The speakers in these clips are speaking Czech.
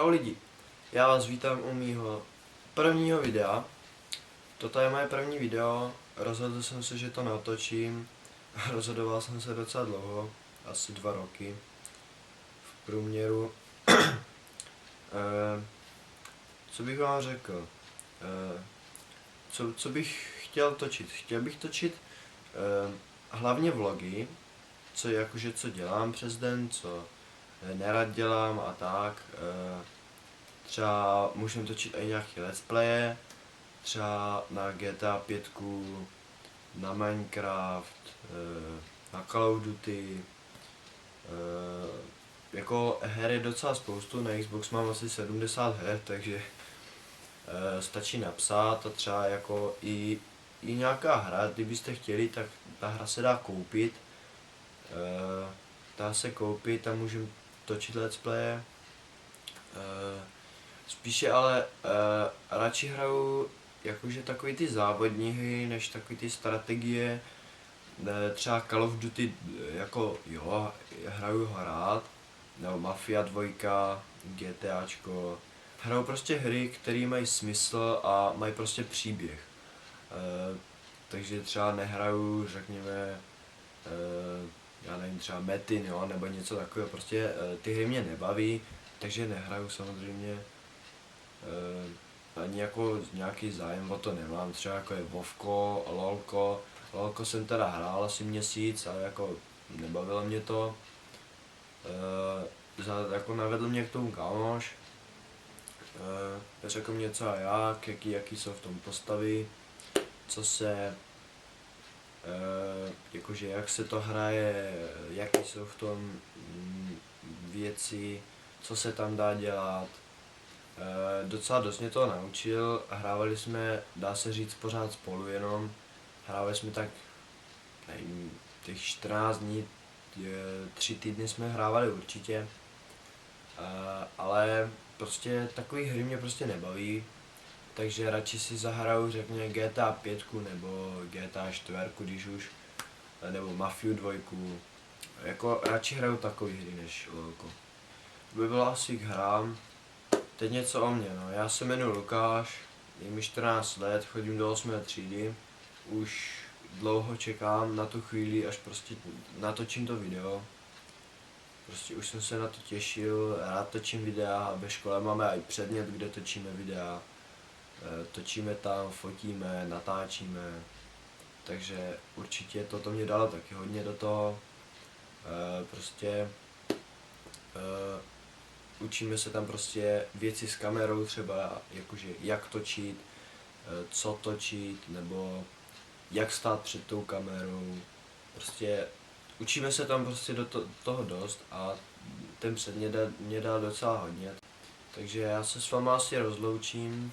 Čau lidi, já vás vítám u mýho prvního videa. Toto je moje první video, rozhodl jsem se, že to natočím. Rozhodoval jsem se docela dlouho, asi 2 roky v průměru. Co bych vám řekl? Co bych chtěl točit? Chtěl bych točit hlavně vlogy, co dělám přes den, co nerad dělám a tak. Třeba můžeme točit i nějaké let's playe, třeba na GTA 5, na Minecraft, na Call of Duty. Jako her je docela spoustu, na Xbox mám asi 70 her, takže stačí napsat a třeba jako i nějaká hra, kdybyste chtěli, tak ta hra se dá koupit. Dá se koupit a můžeme točit let's playe. Spíše ale radši hraju jakože takový ty závodní hry, než takový ty strategie. Třeba Call of Duty, jako jo, hraju ho rád, nebo Mafia 2, GTAčko. Hraju prostě hry, které mají smysl a mají prostě příběh. Takže třeba nehraju, řekněme, já nevím, třeba Metin, jo, nebo něco takového, prostě ty hry mě nebaví, takže nehraju samozřejmě. Ani jako nějaký zájem o to nemám, třeba jako je Vovko, Lolko. Lolko jsem teda hrál asi měsíc, ale jako nebavilo mě to. Jako navedl mě k tomu kámoš. Řekl mě co a jak, jaký jsou v tom postavy, co se, jakože jak se to hraje, jaký jsou v tom věci, co se tam dá dělat. Docela dost mě to naučil, hrávali jsme, dá se říct, pořád spolu jenom. Hrávali jsme tak, nevím, těch 14 dní, 3 týdny jsme hrávali určitě. Ale prostě takový hry mě prostě nebaví, takže radši si zahraju, řekněme, GTA 5 nebo GTA 4, když už, nebo Mafiu 2. Jako radši hraju takový hry než LOLko. By bylo asi k hrám. Teď něco o mě, no. Já se jmenuji Lukáš, je mi 14 let, chodím do 8. třídy. Už dlouho čekám na tu chvíli, až prostě natočím to video. Prostě už jsem se na to těšil, rád točím videa a ve škole máme i předmět, kde točíme videa. Točíme tam, fotíme, natáčíme. Takže určitě toto mě dalo taky hodně do toho. Prostě učíme se tam prostě věci s kamerou, třeba jakože jak točit, co točit, nebo jak stát před tou kamerou. Prostě učíme se tam prostě do toho dost a ten předmět mě dal docela hodně. Takže já se s váma asi rozloučím.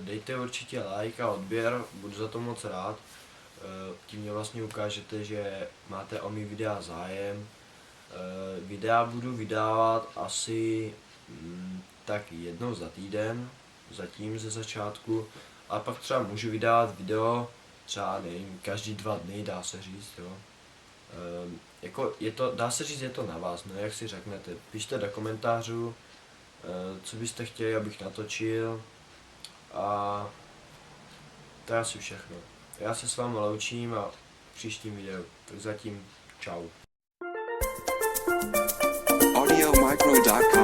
Dejte určitě like a odběr, budu za to moc rád. Tím mě vlastně ukážete, že máte o mý videa zájem. Videa budu vydávat asi tak jednou za týden, zatím ze začátku, a pak třeba můžu vydávat video, třeba nevím, každý 2 dny, dá se říct, jo. Jako dá se říct, je to na vás, no, jak si řeknete, pište do komentářů, co byste chtěli, abych natočil, a to je asi všechno. Já se s vámi loučím a v příštím videu, tak zatím čau. AudioMicro.com